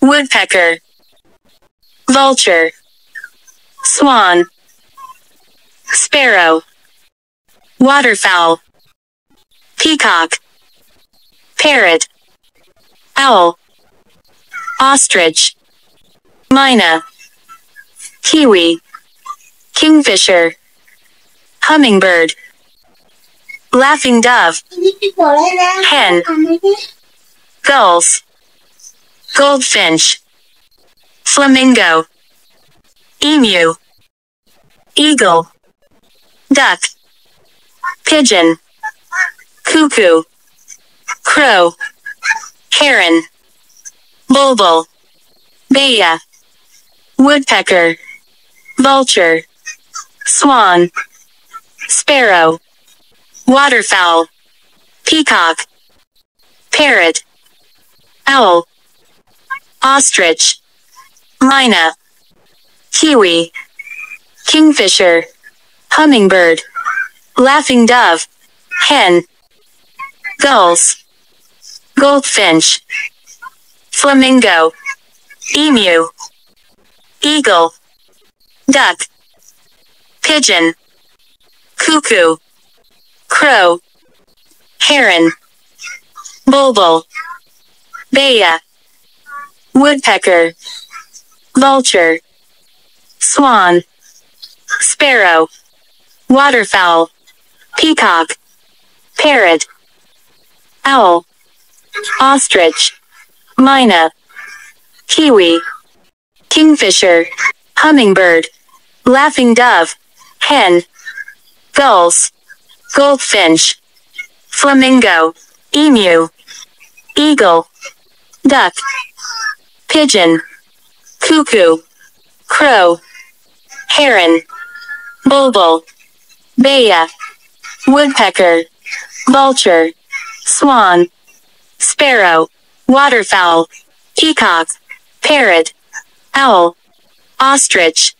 woodpecker, vulture, swan, sparrow, waterfowl, peacock, parrot, owl, ostrich, myna, kiwi, kingfisher, hummingbird, laughing dove, hen, gulls, goldfinch, flamingo, emu, eagle, duck, pigeon, cuckoo, crow, heron, bulbul, baya, woodpecker, vulture, swan, sparrow, waterfowl, peacock, parrot, owl, ostrich, myna, kiwi, kingfisher, hummingbird, laughing dove, hen, gulls, goldfinch, flamingo, emu, eagle, duck, pigeon, cuckoo, crow, heron, bulbul, baya, woodpecker, vulture, swan, sparrow, waterfowl, peacock, parrot, owl, ostrich, myna, kiwi, kingfisher, hummingbird, laughing dove, hen, gulls, goldfinch, flamingo, emu, eagle, duck, pigeon, cuckoo, crow, heron, bulbul, baya, woodpecker, vulture, swan, sparrow, waterfowl, peacock, parrot, owl, ostrich,